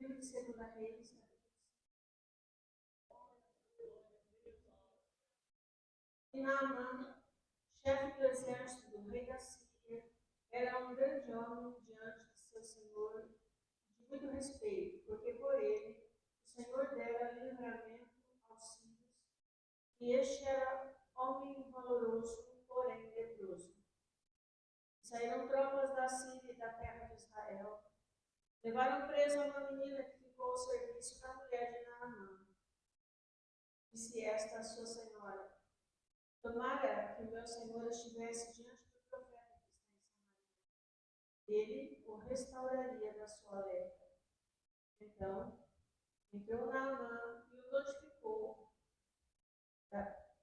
Livro de 2 Reis. E Naamã, chefe do exército do rei da Síria, era um grande homem diante de seu senhor, de muito respeito, porque por ele o Senhor dera livramento aos sírios, e este era homem valoroso, porém leproso. Saíram tropas da Síria e da terra de Israel, levaram presa uma menina que ficou ao serviço da mulher de Naamã. Disse esta a sua senhora: tomara que o meu senhor estivesse diante do profeta que está em Samaria. Ele o restauraria da sua lepra. Então, entrou Naamã e o notificou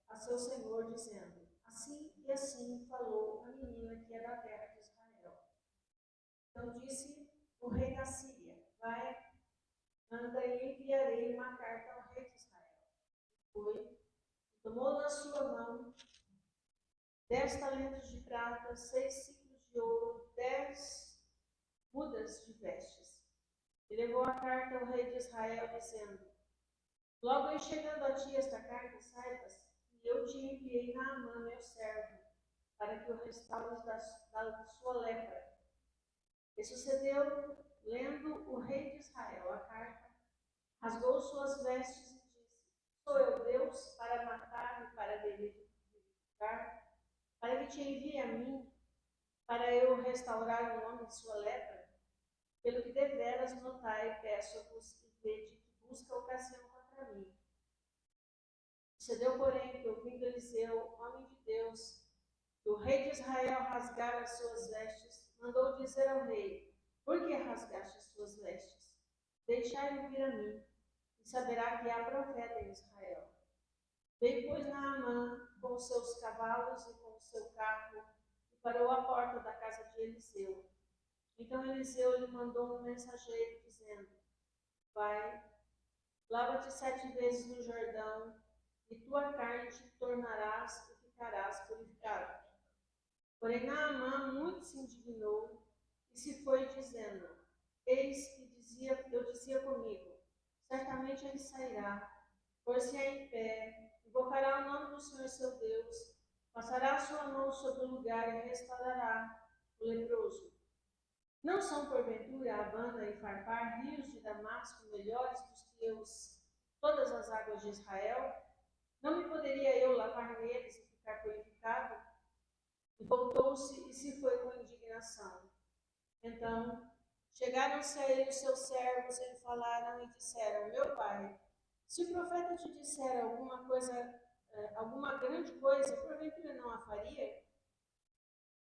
a seu senhor, dizendo: assim e assim falou a menina que é da terra de Israel. Então disse o rei da Síria: vai, anda e enviarei uma carta ao rei de Israel. Foi, tomou na sua mão 10 talentos de prata, 6 ciclos de ouro, 10 mudas de vestes. E levou a carta ao rei de Israel, dizendo: logo em chegando a ti esta carta, saibas que eu te enviei Naamã, meu servo, para que o restaures da sua lepra. E sucedeu, lendo o rei de Israel a carta, rasgou suas vestes e disse: sou eu Deus para matar e para verificar, para que te envie a mim, para eu restaurar o homem de sua lepra? Pelo que deveras notai, peço-vos e vede que busca ocasião contra mim. Sucedeu, porém, que ouvindo Eliseu, homem de Deus, que o rei de Israel rasgara as suas vestes, mandou dizer ao rei: por que rasgaste as suas vestes? Deixai-o vir a mim, e saberá que há profeta em Israel. Veio, pois, Naamã com os seus cavalos e com o seu carro, e parou à porta da casa de Eliseu. Então Eliseu lhe mandou um mensageiro, dizendo: vai, lava-te 7 vezes no Jordão, e tua carne te tornarás e ficarás purificado. Porém Naamã muito se indignou e se foi, dizendo: eis que eu dizia comigo: certamente ele sairá, pôr-se-á em pé, invocará o nome do Senhor seu Deus, passará a sua mão sobre o lugar e restaurará o leproso. Não são, porventura, Abana e Farpar, rios de Damasco, melhores do que todas as águas de Israel? Não me poderia eu lavar neles e ficar purificado? E voltou-se e se foi com indignação. Então, chegaram-se a ele os seus servos e lhe falaram e disseram: meu pai, se o profeta te disser alguma grande coisa, porventura não a faria?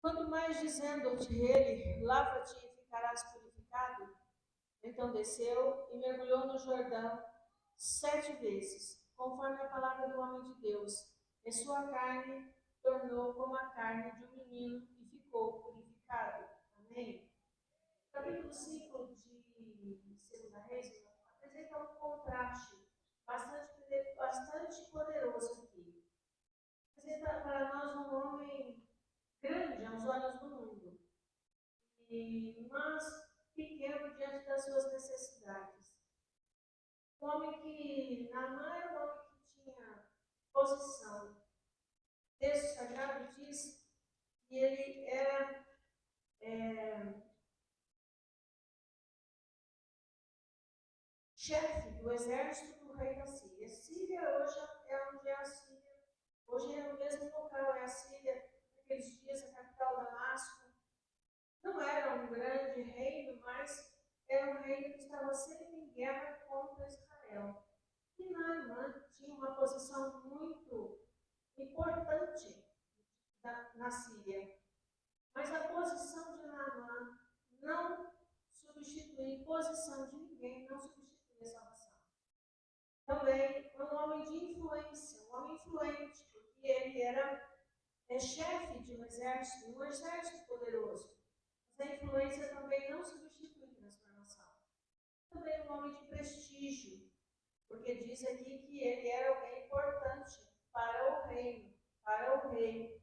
Quanto mais dizendo-te ele: lava-te e ficarás purificado? Então desceu e mergulhou no Jordão 7 vezes, conforme a palavra do homem de Deus, e sua carne tornou como a carne de um menino e ficou purificado. Amém? O capítulo 5 de 2 Reis apresenta um contraste bastante poderoso aqui. Apresenta para nós um homem grande aos olhos do mundo, mas pequeno diante das suas necessidades. Um homem que, Naamã era um homem que tinha posição. O texto sagrado diz que ele era chefe do exército do rei da Síria. Síria hoje é onde é a Síria. Hoje é o mesmo local, é a Síria. Naqueles dias, a capital Damasco. Não era um grande reino, mas era um reino que estava sempre em guerra contra Israel. E Naamã tinha uma posição muito importante na Síria. Mas a posição de Naamã não substitui posição de ninguém, não substitui a salvação. Também um homem de influência, um homem influente, porque ele era chefe de um exército poderoso. Mas a influência também não substitui transformação. Também um homem de prestígio, porque diz aqui que ele era alguém importante para o reino, para o rei.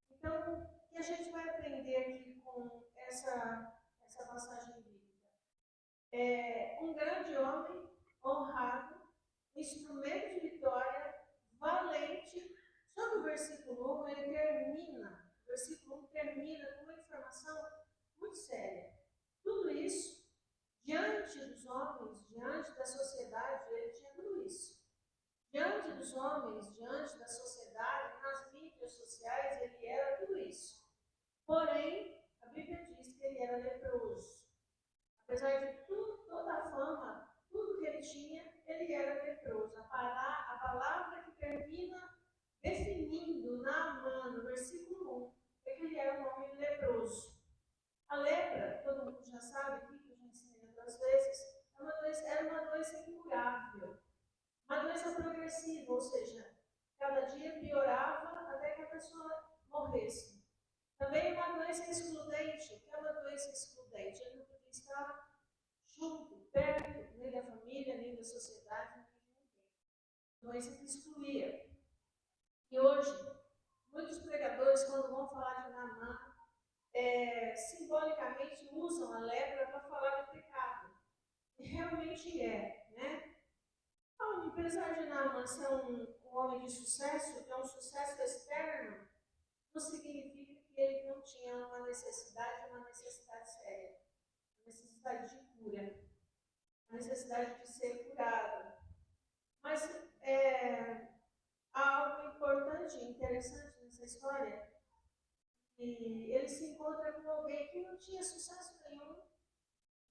Então, o que a gente vai aprender aqui com essa passagem bíblica? um grande homem, honrado, instrumento de vitória, valente. Só no versículo 1, o versículo 1 termina com uma informação muito séria. Tudo isso, diante dos homens, diante da sociedade, ele tinha tudo isso. Diante dos homens, diante da sociedade, nas mídias sociais, ele era tudo isso. Porém, a Bíblia diz que ele era leproso. Apesar de toda a fama, tudo que ele tinha, ele era leproso. A palavra que termina definindo Naamã, no versículo 1, é que ele era um homem leproso. A lepra, todo mundo já sabe aqui, que eu já ensinei outras vezes, era uma doença incurável. Uma doença progressiva, ou seja, cada dia piorava até que a pessoa morresse. Também uma doença excludente. O que é uma doença excludente? Ele não podia estar junto, perto, nem da família, nem da sociedade, nem de ninguém. Doença que excluía. E hoje, muitos pregadores, quando vão falar de Naamã, simbolicamente usam a lepra para falar do pecado. E realmente é, né? Então, apesar de Naamã ser um homem de sucesso, que é um sucesso externo, não significa que ele não tinha uma necessidade séria, uma necessidade de cura, uma necessidade de ser curado. Mas há algo importante e interessante nessa história, e ele se encontra com alguém que não tinha sucesso nenhum,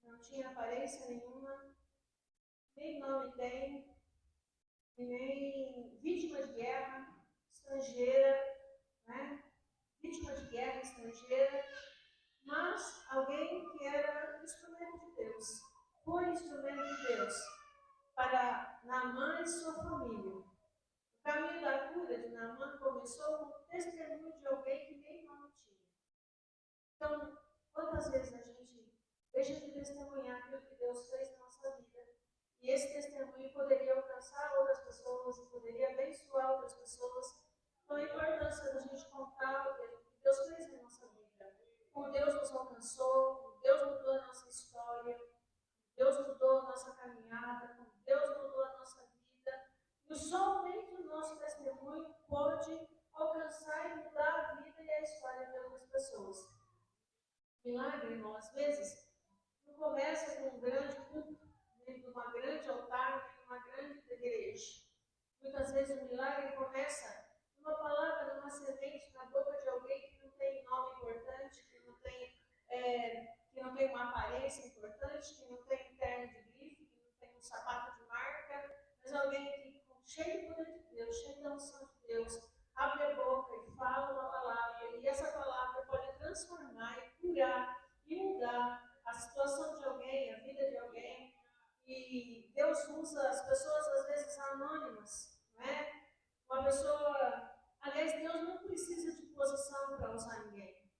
não tinha aparência nenhuma, nem nome tem, nem vítima de guerra, estrangeira, né? Vítima de guerra estrangeira, mas alguém que era instrumento de Deus, foi instrumento de Deus para Naamã e sua família. O caminho da cura de Naamã começou com o testemunho de alguém que nem nome tinha. Então, quantas vezes a gente deixa de testemunhar aquilo que Deus fez na nossa vida, e esse testemunho poderia alcançar outras pessoas, poderia abençoar outras pessoas. Então, a importância da gente contar o que Deus fez na nossa vida, como Deus nos alcançou, como Deus mudou a nossa história, Deus mudou a nossa caminhada, como Deus mudou a nossa vida. E somente o nosso testemunho pode alcançar e mudar a vida e a história de outras pessoas. Milagre, irmão, às vezes, não começa com um grande culto, dentro de uma grande altar, dentro de uma grande igreja. Muitas vezes o milagre começa numa palavra, numa semente na boca de alguém que não tem nome importante, que não tem uma aparência importante, que não tem um terno de grife, que não tem um sapato de marca, mas alguém que, cheio de poder de Deus, cheio da unção de Deus, abre a boca e fala uma palavra, e essa palavra pode transformar e curar e mudar a situação de alguém, a vida de alguém. E Deus usa as pessoas, às vezes, anônimas, né? Uma pessoa... Aliás, Deus não precisa de posição para usar ninguém.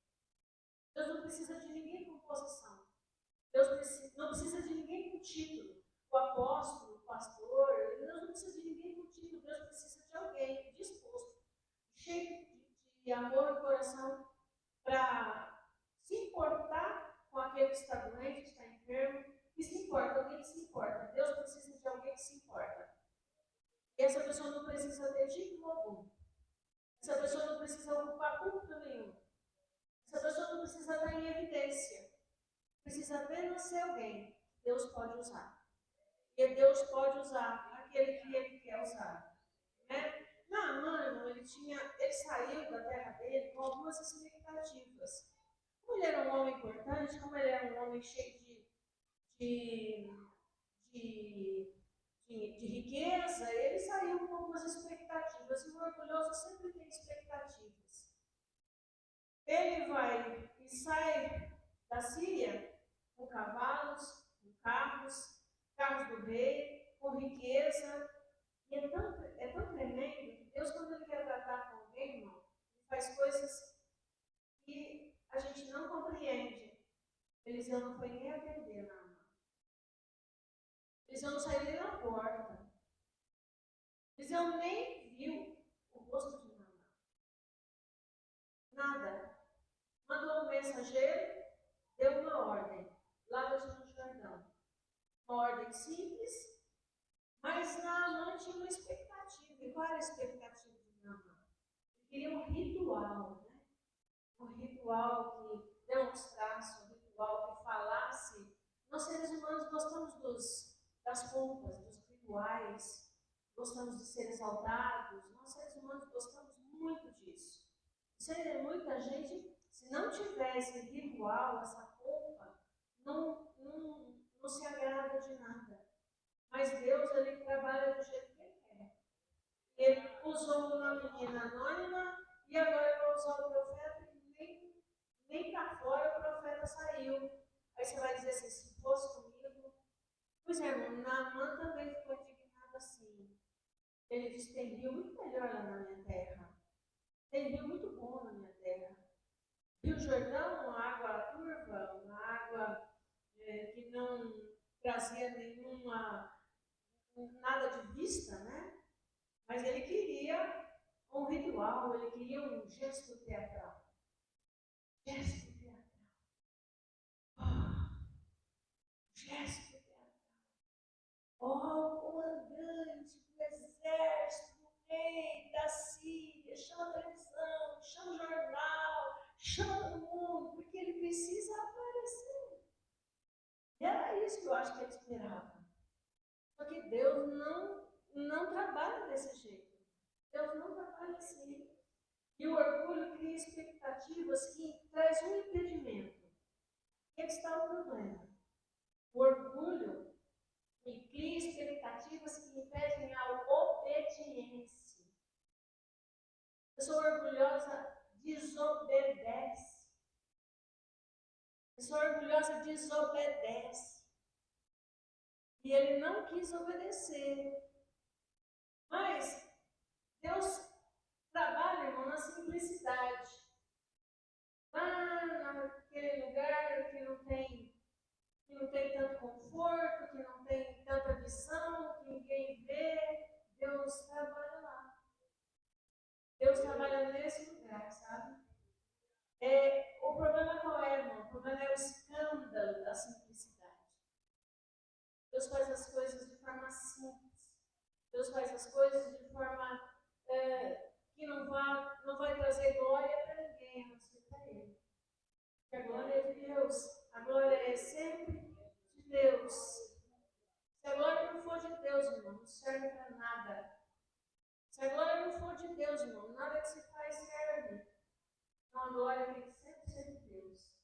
Deus não precisa de ninguém com posição. Deus não precisa de ninguém com título. O apóstolo, o pastor, Deus não precisa de ninguém com título. Deus precisa de alguém disposto, cheio de amor no coração, para se importar com aquele que está doente, que está enfermo, e se importa, alguém que se importa. Deus precisa de alguém que se importa. E essa pessoa não precisa ter título algum. Essa pessoa não precisa ocupar púlpito nenhum. Essa pessoa não precisa estar em evidência. Precisa apenas ser alguém que Deus pode usar. E Deus pode usar aquele que Ele quer usar. Né? Naamã, ele saiu da terra dele com algumas expectativas. Como ele era um homem importante, como ele era um homem cheio de riqueza, ele saiu com algumas expectativas. E o orgulhoso sempre tem expectativas. Ele vai e sai da Síria com cavalos, com carros do rei, com riqueza. E é tão tremendo que Deus, quando Ele quer tratar com alguém, irmão, Ele faz coisas que a gente não compreende. Eliseu não foi nem atender Naamã. Eliseu não saiu nem na porta. Eliseu nem viu o rosto de Naamã. Nada. Mandou um mensageiro, deu uma ordem. Lava-te no Jordão. uma ordem simples, mas Naamã tinha uma expectativa. E qual era a expectativa de Naamã? Ele queria um ritual, né? Um ritual que demonstrasse, um ritual que falasse. Nós seres humanos gostamos das pompas, dos rituais, gostamos de ser exaltados. Nós seres humanos gostamos muito disso. Muita gente, se não tivesse ritual, essa pompa, não se agrada de nada. Mas Deus, ele trabalha do jeito que ele quer. Ele usou uma menina anônima e agora ele vai usar o profeta e nem para fora o profeta saiu. Aí você vai dizer assim, se fosse comigo... Pois é, irmão, Naamã também ficou indignado assim. Ele disse, tem rio muito melhor lá na minha terra. Tem rio muito bom na minha terra. Rio Jordão, uma água turva, uma água que não trazia nada de vista, né? Mas ele queria um ritual, ele queria um gesto teatral. Gesto teatral. Gesto teatral. O comandante do exército, do rei da Síria, chama a televisão, chama o jornal, chama todo mundo, porque ele precisa aparecer. E era isso que eu acho que ele esperava. Só que Deus não trabalha desse jeito. Deus não trabalha assim. E o orgulho cria expectativas que traz um impedimento. E aqui está o problema. O orgulho cria expectativas que impedem a obediência. A pessoa orgulhosa desobedece. A pessoa orgulhosa desobedece. E ele não quis obedecer. Mas Deus trabalha, irmão, na simplicidade. Lá naquele lugar que não tem tanto conforto, que não tem tanta visão, que ninguém vê, Deus trabalha lá. Deus trabalha nesse lugar, sabe? O problema qual é, irmão? O problema é o escândalo da simplicidade. Deus faz as coisas de forma simples. Deus faz as coisas de forma que não vai trazer glória para ninguém, a não ser para Ele. Porque a glória é de Deus. A glória é sempre de Deus. Se a glória não for de Deus, irmão, não serve para nada. Se a glória não for de Deus, irmão, nada que se faz serve. Então a glória tem que sempre ser de Deus.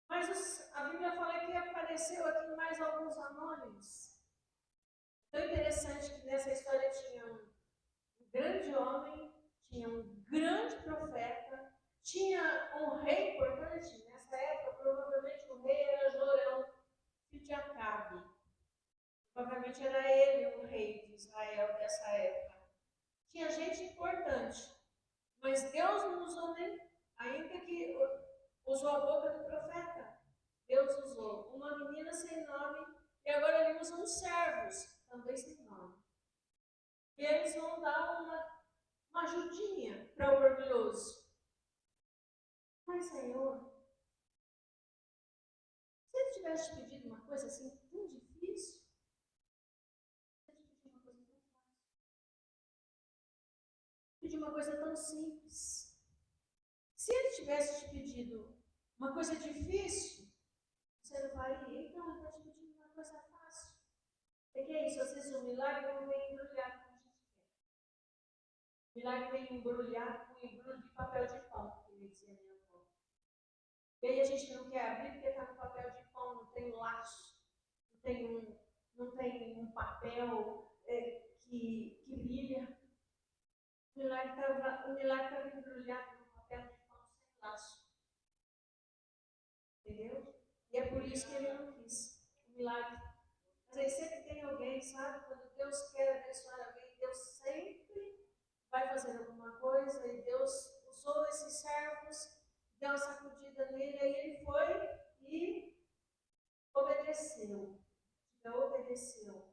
Mas a Bíblia fala que apareceu aqui mais alguns anônimos. Então é interessante que nessa história tinha um grande homem, tinha um grande profeta, tinha um rei importante. Nessa época, provavelmente o rei era Jorão, filho de Acabe. Provavelmente era ele o rei de Israel dessa época. Tinha gente importante, mas Deus não usou nem, ainda que usou a boca do profeta. Deus usou uma menina sem nome e agora ele usa uns servos, também sem nome. E eles vão dar uma ajudinha para o orgulhoso. Mas, Senhor, se ele tivesse pedido uma coisa assim tão difícil, pedir uma coisa tão simples. Se ele tivesse te pedido uma coisa difícil, você não faria. Então, ele está te pedindo uma coisa fácil. O que é isso? Às vezes o milagre não vem embrulhado como a gente quer. O milagre vem embrulhado com um embrulho de papel de pão, que ele dizia minha avó. E aí a gente não quer abrir porque está no papel de pão, não tem um laço, não tem um papel que brilha. O milagre estava embrulhado no papel de pão sem laço. Entendeu? E é por isso que ele não quis o milagre. Mas aí sempre tem alguém, sabe? Quando Deus quer abençoar alguém, Deus sempre vai fazer alguma coisa. E Deus usou esses servos, deu uma sacudida nele, aí ele foi e obedeceu. Então, obedeceu.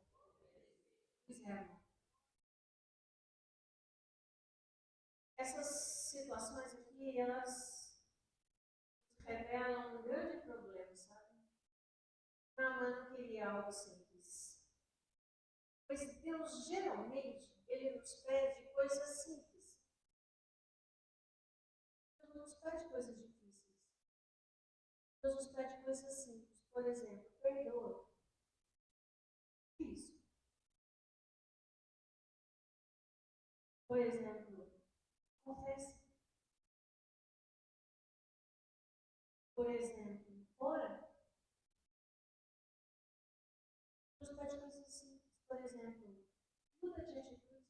Fizeram. Essas situações aqui, elas revelam um grande problema, sabe? não queria algo simples. Pois Deus, geralmente, Ele nos pede coisas simples. Deus não nos pede coisas difíceis. Deus nos pede coisas simples. Por exemplo, perdoa. Isso. Por exemplo, confesse. Por exemplo, ora. Deus pede coisas simples. Por exemplo, muda de atitude.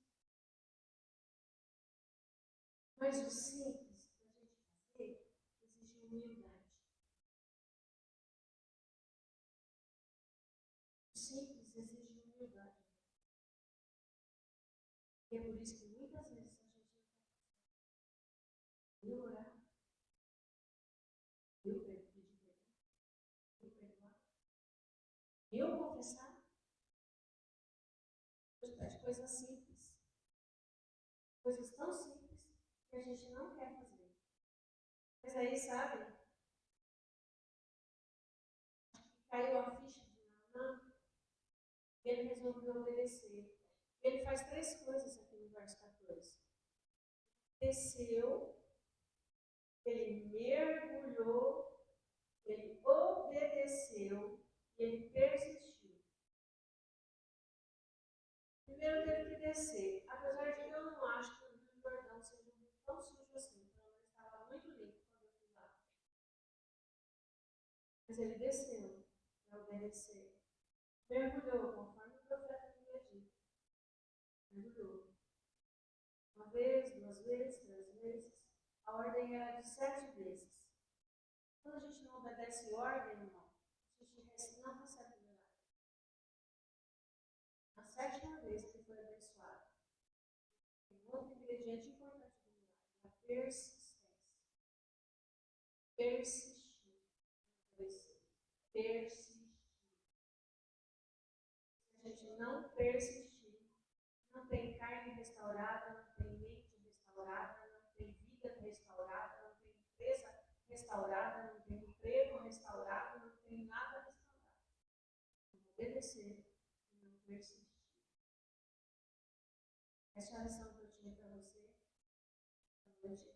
Mas o simples, para a gente fazer, exige humildade. O simples exige humildade. E é por isso que muitas vezes a gente não quer orar, eu pedir perdão, eu perdoar, eu confessar. Deus pede coisas simples. Coisas tão simples que a gente não quer fazer. Mas aí, sabe, caiu a ficha de Naamã e ele resolveu obedecer. Ele faz 3 coisas aqui no verso 14. Desceu, ele mergulhou, ele obedeceu e ele persistiu. Primeiro teve que descer, apesar de que eu não acho que o Rio Jordão seja tão sujo assim, pelo menos estava muito limpo quando eu fui lá. Mas ele desceu para obedecer. Mergulhou, conforme o profeta havia dito. Mergulhou. 1 vez, 2 vezes, 3 vezes. A ordem era de 7 vezes. Quando a gente não obedece ordem, irmão, a gente não recebe milagre. Na 7ª vez que foi abençoado. Tem um outro ingrediente importante do milagre, a persistência. Persistir. Persistir. Se a gente não persistir, não tem carne restaurada, não tem mente restaurada, não tem vida restaurada, não tem empresa restaurada, não tem emprego restaurado, não tem nada restaurado. Não obedecer e não persistir. Essa é a lição que eu tinha para você hoje.